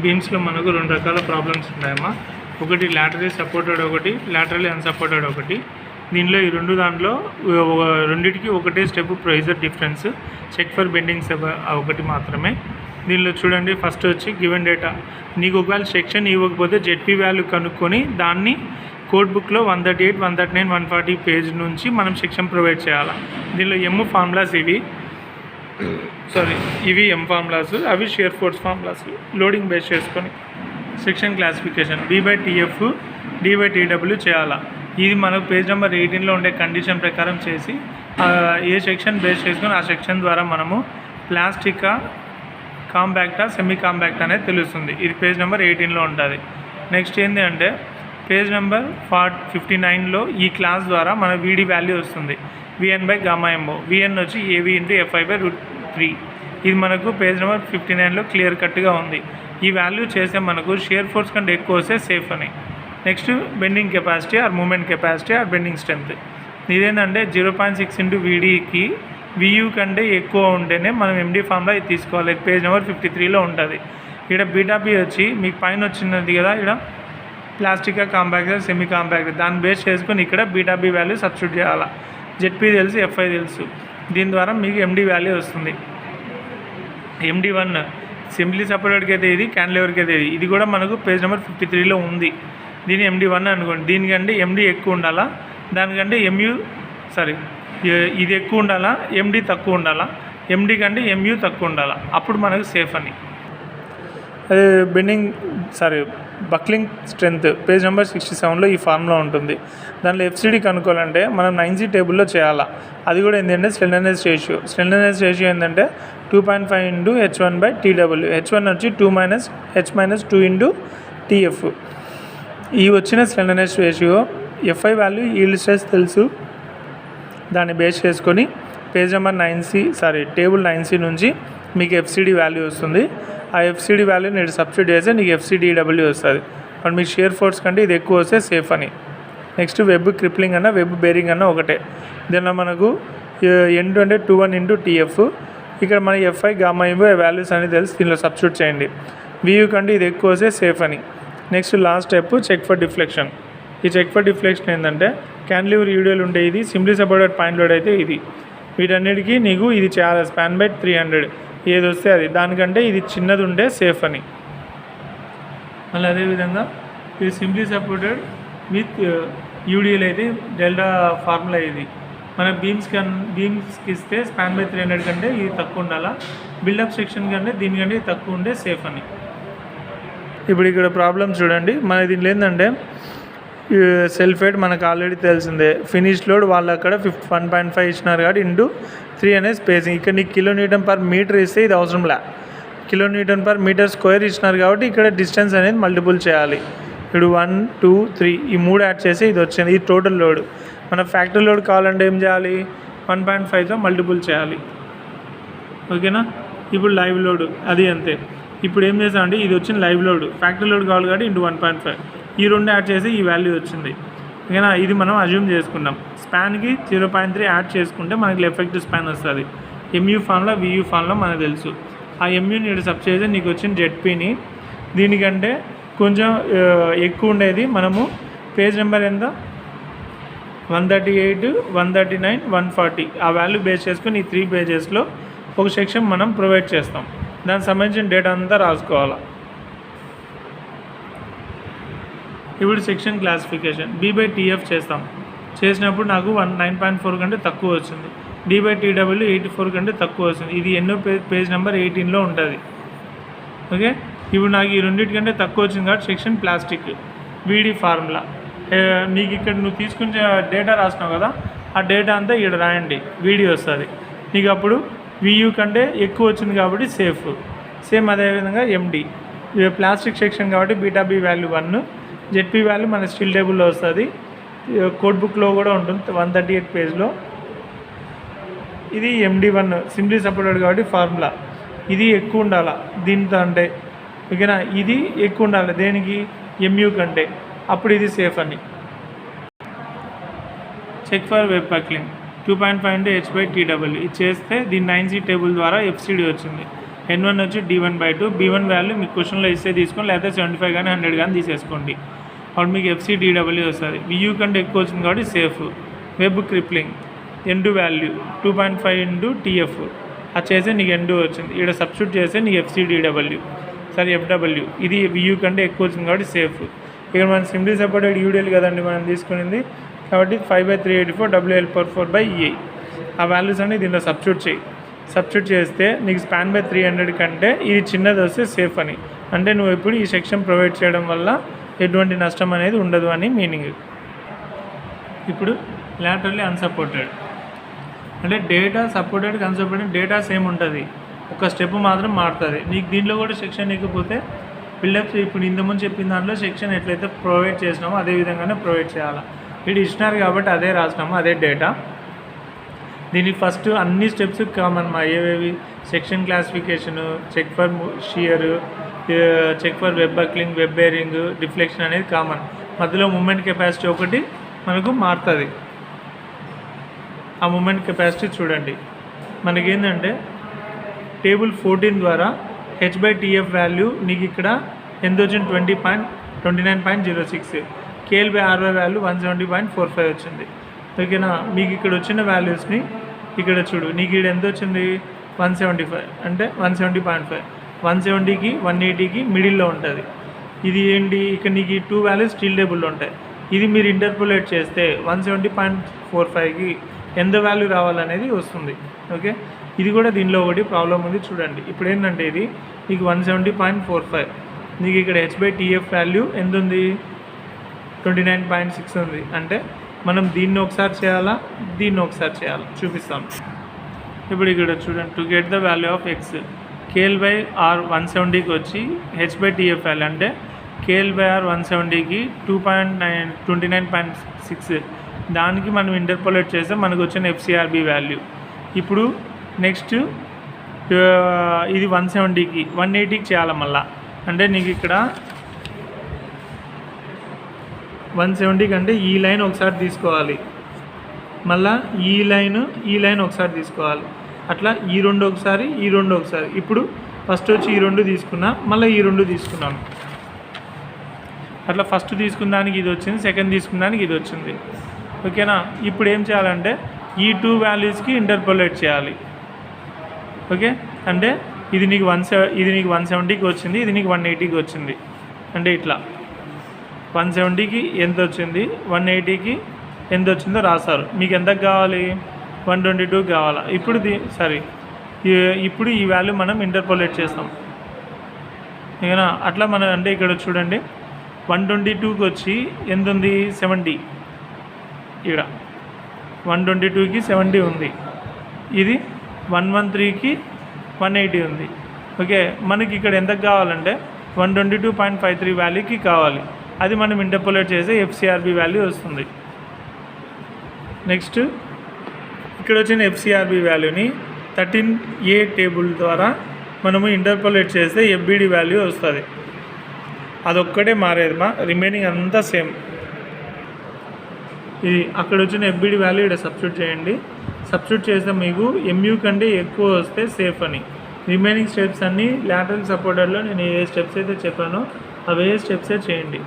బీమ్స్లో మనకు రెండు రకాల ప్రాబ్లమ్స్ ఉన్నాయమ్మా. ఒకటి లాటరల్ సపోర్టెడ్, ఒకటి లాటరల్ అన్సపోర్టెడ్. ఒకటి దీనిలో ఈ దాంట్లో రెండింటికి ఒకటే step pressure difference. Check for bendings ఒకటి మాత్రమే. దీనిలో చూడండి, ఫస్ట్ వచ్చి గివెన్ డేటా. నీకు ఒకవేళ సెక్షన్ ఇవ్వకపోతే జెడ్పీ వాల్యూ కనుక్కొని దాన్ని కోడ్ బుక్లో 138, 139, 140 పేజ్ నుంచి మనం సెక్షన్ ప్రొవైడ్ చేయాలి. దీనిలో ఎమ్ ఫార్ములాస్ ఇవి ఎమ్ ఫార్ములాస్, అవి shear force formulas. Loading base చేసుకొని సెక్షన్ క్లాసిఫికేషన్ B/TF, D/TW చేయాలా. ఇది మనకు పేజ్ నెంబర్ 18లో ఉండే కండిషన్ ప్రకారం చేసి ఏ సెక్షన్ బేస్ చేసుకొని ఆ సెక్షన్ ద్వారా మనము ప్లాస్టికా, కాంపాక్టా, సెమీ కాంపాక్ట్ అనేది తెలుస్తుంది. ఇది పేజ్ నెంబర్ 18లో ఉంటుంది. నెక్స్ట్ ఏంటి అంటే పేజ్ నెంబర్ 59లో ఈ క్లాస్ ద్వారా మన VD వాల్యూ వస్తుంది. VN/γMO. VN వచ్చి AV × FI/√3. ఇది మనకు పేజ్ నెంబర్ 59లో క్లియర్ కట్గా ఉంది. ఈ వాల్యూ చేస్తే మనకు షియర్ ఫోర్స్ కంటే ఎక్కువ వస్తే సేఫ్ అని. Next bending capacity or moment capacity or bending strength. ఇదేంటంటే 0.6 × VDకి VU కంటే ఎక్కువ ఉంటేనే మనం MD ఫార్ములా ఇది తీసుకోవాలి. పేజ్ నెంబర్ 53లో ఉంటుంది. ఇక్కడ బీటాబీ వచ్చి మీకు పైన వచ్చినది కదా, ఇక్కడ ప్లాస్టికా, కాంపాక్ట్, సెమీ కాంపాక్ట్, దాన్ని బేస్ చేసుకొని ఇక్కడ బీటాబీ వాల్యూ సబ్స్టిట్యూట్ చేయాలి. ZP తెలుసు, FI తెలుసు. దీని ద్వారా మీకు MD వాల్యూ వస్తుంది. MD1 సింప్లీ సపోర్టెడ్కి అయితే ఇది, క్యాండిలివర్కి అయితే ఇది కూడా మనకు పేజ్ నెంబర్ 53లో ఉంది. దీని MD1 అనుకోండి. దీనికంటే MD ఎక్కువ ఉండాలా, దానికంటే ఇది ఎక్కువ ఉండాలా, MD తక్కువ ఉండాలా, MD కంటే MU తక్కువ ఉండాలా, అప్పుడు మనకు సేఫ్ అని. బక్లింగ్ స్ట్రెంత్ పేజ్ నెంబర్ 67లో ఈ ఫార్ములా ఉంటుంది. దాంట్లో FCD కనుక్కోవాలంటే మనం 9C టేబుల్లో చేయాలా. అది కూడా ఏంటంటే స్లెండర్నెస్ రేషియో. స్లెండర్నెస్ రేషియో ఏంటంటే 2.5 × H1/TW. H1 వచ్చి 2 - H - 2 × TF. ఈ వచ్చిన స్లెండర్నెస్ ratio. FI value yield stress తెలుసు. దాన్ని బేస్ చేసుకొని పేజ్ నెంబర్ టేబుల్ 9C నుంచి మీకు FCD వాల్యూ వస్తుంది. ఆ FCD వాల్యూ నేను సబ్స్టిట్యూట్ చేస్తే నీకు FCDW వస్తుంది. బట్ మీకు షియర్ ఫోర్స్ కంటే ఇది ఎక్కువ వస్తే సేఫ్ అని. నెక్స్ట్ వెబ్ క్రిప్లింగ్ అన్న వెబ్ బేరింగ్ అన్న ఒకటే. దీనిలో మనకు N2 అంటే 21 × TF. ఇక్కడ మన FI, γMO వాల్యూస్ అనేది తెలిసి దీనిలో సబ్స్టిట్యూట్ చేయండి. VU కంటే ఇది ఎక్కువ వస్తే సేఫ్ అని. Next last step check for deflection. ఈ చెక్ ఫర్ డిఫ్లెక్షన్ ఏంటంటే క్యాండిలివర్ యూడియోలు ఉంటే ఇది, సింప్లీ సపోర్టెడ్ పాయింట్ లోడ్ అయితే ఇది. వీటన్నిటికీ నీకు ఇది చాలా span/300 ఏది వస్తే అది, దానికంటే ఇది చిన్నది ఉంటే సేఫ్ అని. మళ్ళీ అదేవిధంగా ఇది సింప్లీ సపోర్టెడ్ విత్ యూడిఎల్ అయితే డెల్టా ఫార్ములా ఇది. మన బీమ్స్కి ఇస్తే span/300 కంటే ఇది తక్కువ ఉండాలా, బిల్డప్ సెక్షన్ కంటే దీనికంటే ఇది తక్కువ ఉంటే సేఫ్ అని. ఇప్పుడు ఇక్కడ ప్రాబ్లమ్ చూడండి. మన దీంట్లో ఏంటంటే సెల్ఫేట్ మనకు ఆల్రెడీ తెలిసిందే. ఫినిష్ లోడ్ వాళ్ళు అక్కడ 1.5 ఇచ్చినారు కాబట్టి × 3 అనేది స్పేసింగ్. ఇక్కడ నీకు kN/m ఇస్తే ఇది అవసరం లే. kN/m² ఇచ్చినారు కాబట్టి ఇక్కడ డిస్టెన్స్ అనేది మల్టిపుల్ చేయాలి. ఇప్పుడు 1, 2, 3 ఈ 3 యాడ్ చేసి ఇది వచ్చింది. ఇది టోటల్ లోడ్. మన ఫ్యాక్టరీ లోడ్ కావాలంటే ఏం చేయాలి, 1.5తో మల్టిపుల్ చేయాలి. ఓకేనా. ఇప్పుడు లైవ్ లోడ్ అది అంతే. ఇప్పుడు ఏం చేసామంటే ఇది వచ్చిన లైవ్ లోడ్, ఫ్యాక్టరీ లోడ్ కావాలి కాబట్టి × 1.5 ఈ 2 యాడ్ చేసి ఈ వాల్యూ వచ్చింది. ఓకేనా. ఇది మనం అజ్యూమ్ చేసుకున్నాం. స్పాన్కి 0.3 యాడ్ చేసుకుంటే మనకి ఎఫెక్టివ్ స్పాన్ వస్తుంది. MU ఫార్ములా, VU ఫార్ములా మనకు తెలుసు. ఆ MUని ఇక్కడ సబ్ చేసి నీకు వచ్చిన ZPని దీనికంటే కొంచెం ఎక్కువ ఉండేది మనము పేజ్ నెంబర్ ఎంత 138, 139, 140 ఆ వాల్యూ బేస్ చేసుకుని ఈ 3 పేజెస్లో ఒక సెక్షన్ మనం ప్రొవైడ్ చేస్తాం. దానికి సంబంధించిన డేటా అంతా రాసుకోవాలి. ఇప్పుడు సెక్షన్ క్లాసిఫికేషన్ B/TF చేసినప్పుడు నాకు 9.4 కంటే తక్కువ వచ్చింది. D/TW 84 కంటే తక్కువ వస్తుంది. ఇది ఎన్నో పేజ్ నెంబర్ 18లో ఉంటుంది. ఓకే. ఇప్పుడు నాకు ఈ రెండింటికంటే తక్కువ వచ్చింది కాబట్టి సెక్షన్ ప్లాస్టిక్. VD ఫార్ములా నీకు ఇక్కడ నువ్వు తీసుకునే డేటా రాసినావు కదా, ఆ డేటా అంతా ఇక్కడ రాయండి. VD వస్తుంది నీకు. అప్పుడు VU కంటే ఎక్కువ వచ్చింది కాబట్టి సేమ్. అదేవిధంగా MD ప్లాస్టిక్ సెక్షన్ కాబట్టి బీటాబీ వాల్యూ 1, ZP వాల్యూ మన స్టిల్ టేబుల్లో వస్తుంది. కోడ్ బుక్లో కూడా ఉంటుంది 138 పేజ్లో. ఇది MD1 సింప్లీ సపోర్టెడ్ కాబట్టి ఫార్ములా. ఇది ఎక్కువ ఉండాలా దీంతో అంటే. ఓకేనా. ఇది ఎక్కువ ఉండాలి దేనికి, MU కంటే, అప్పుడు ఇది సేఫ్ అని. Check for web buckling 2.5 × H/TW ఇది చేస్తే దీని 9C టేబుల్ ద్వారా FCD వచ్చింది. N1 వచ్చి D1/2. B1 వాల్యూ మీకు క్వశ్చన్లో ఇస్తే తీసుకొని, లేకపోతే 75 కానీ 100 కానీ తీసేసుకోండి. అప్పుడు మీకు FCDW వస్తుంది. VU కంటే ఎక్కువ వచ్చింది కాబట్టి safe. Web crippling N2 value 2.5 × TF అది చేస్తే నీకు N2 వచ్చింది. ఇక్కడ సబ్స్టిట్యూట్ చేస్తే నీకు FCDW FW ఇది VU కంటే ఎక్కువ వచ్చింది కాబట్టి సేఫ్. ఇక్కడ మనం సింప్లీ సపోర్టెడ్ UDL కదండి మనం తీసుకునింది, కాబట్టి 5/384 WL/4/EI ఆ వాల్యూస్ అన్ని దీంట్లో సబ్స్టిట్యూట్ చేస్తే నీకు span/300 కంటే ఇది చిన్నది వస్తే సేఫ్ అని. అంటే నువ్వు ఇప్పుడు ఈ సెక్షన్ ప్రొవైడ్ చేయడం వల్ల ఎటువంటి నష్టం అనేది ఉండదు అని మీనింగ్. ఇప్పుడు laterally అన్సపోర్టెడ్ అంటే data supported unsupported data same ఉంటుంది, ఒక స్టెప్ మాత్రం మారుతుంది. నీకు దీంట్లో కూడా సెక్షన్ ఇకపోతే బిల్డప్ ఇప్పుడు ఇంతకుముందు చెప్పిన దాంట్లో సెక్షన్ ఎట్లయితే ప్రొవైడ్ చేసినామో అదే విధంగానే ప్రొవైడ్ చేయాలి. ఇది ఇచ్చినారు కాబట్టి అదే రాసినాము, అదే డేటా. దీనికి ఫస్ట్ అన్ని స్టెప్స్ కామన్ ఏవేవి section classification, check for shear, check for web buckling, web bearing, deflection అనేది కామన్. మధ్యలో మూమెంట్ కెపాసిటీ ఒకటి మనకు మారుతుంది. ఆ మూమెంట్ కెపాసిటీ చూడండి మనకేంటంటే టేబుల్ 14 ద్వారా H/TF వాల్యూ నీకు ఇక్కడ ఎంత వచ్చింది 29.06, KL/RY వాల్యూ 170.45 వచ్చింది. ఓకేనా, మీకు ఇక్కడ వచ్చిన వాల్యూస్ని ఇక్కడ చూడు, నీకు ఇక్కడ ఎంత వచ్చింది 175 అంటే 170.5, 170కి 180కి మిడిల్లో ఉంటుంది. ఇది ఏంటి, ఇక్కడ నీకు ఈ 2 వాల్యూస్ స్టీల్ టేబుల్లో ఉంటాయి. ఇది మీరు ఇంటర్పోలేట్ చేస్తే 170.45కి ఎంత వాల్యూ రావాలనేది వస్తుంది. ఓకే, ఇది కూడా దీనిలో ఒకటి ప్రాబ్లం ఉంది చూడండి. ఇప్పుడు ఏంటంటే ఇది నీకు 170.45, నీకు ఇక్కడ H/TF వాల్యూ ఎంత ఉంది 29.6 ఉంది. అంటే మనం దీన్ని ఒకసారి చేయాలా, దీన్ని ఒకసారి చేయాలి, చూపిస్తాం. ఇప్పుడు ఇక్కడ చూడండి, to get the value of X KL/R 170కి వచ్చి H/TF వాల్యూ అంటే KL/R 170కి 29.6 దానికి మనం ఇంటర్పోలేట్ చేస్తే మనకు వచ్చిన FCRB వాల్యూ. ఇప్పుడు నెక్స్ట్ ఇది 170కి 180కి చేయాలి మళ్ళా. అంటే నీకు ఇక్కడ 170 కంటే ఈ లైన్ ఒకసారి తీసుకోవాలి, మళ్ళీ ఈ లైన్ ఒకసారి తీసుకోవాలి, అట్లా ఈ రెండు ఒకసారి, ఈ రెండు ఒకసారి. ఇప్పుడు ఫస్ట్ వచ్చి ఈ రెండు తీసుకున్నా, మళ్ళీ ఈ రెండు తీసుకున్నాను. అట్లా ఫస్ట్ తీసుకున్న దానికి ఇది వచ్చింది, సెకండ్ తీసుకున్న దానికి ఇది వచ్చింది. ఓకేనా, ఇప్పుడు ఏం చేయాలంటే ఈ 2 వాల్యూస్కి ఇంటర్పోలేట్ చేయాలి. ఓకే, అంటే ఇది నీకు 170కి వచ్చింది, ఇది నీకు 180కి వచ్చింది. అంటే ఇట్లా 170కి ఎంత వచ్చింది, 180కి ఎంత వచ్చిందో రాస్తారు. మీకు ఎంతకు కావాలి, 122 కావాలా. ఇప్పుడు ఇప్పుడు ఈ వాల్యూ మనం ఇంటర్పోలేట్ చేస్తాం. ఓకేనా, అట్లా మనం అంటే ఇక్కడ చూడండి 122కి వచ్చి ఎంత ఉంది 70, ఇక్కడ 122కి 70 ఉంది, ఇది 113కి 180 ఉంది. ఓకే, మనకి ఇక్కడ ఎంతకు కావాలంటే 122.53 వాల్యూకి కావాలి. అది మనం ఇంటర్పోలేట్ చేస్తే FCRB వాల్యూ వస్తుంది. నెక్స్ట్ ఇక్కడ వచ్చిన FCRB వాల్యూని 13A టేబుల్ ద్వారా మనము ఇంటర్పోలేట్ చేస్తే FBD వాల్యూ వస్తుంది. అదొక్కటే మారేది, రిమైనింగ్ అంతా సేమ్. ఇది అక్కడ వచ్చిన FBD వాల్యూ ఇక్కడ సబ్స్టిట్యూట్ చేయండి. సబ్స్టిట్యూట్ చేస్తే మీకు MU కంటే ఎక్కువ వస్తే సేఫ్ అని. రిమైనింగ్ స్టెప్స్ అన్నీ లాటరల్ సపోర్టర్లో నేను ఏ స్టెప్స్ అయితే చెప్పానో అవే స్టెప్సే చేయండి.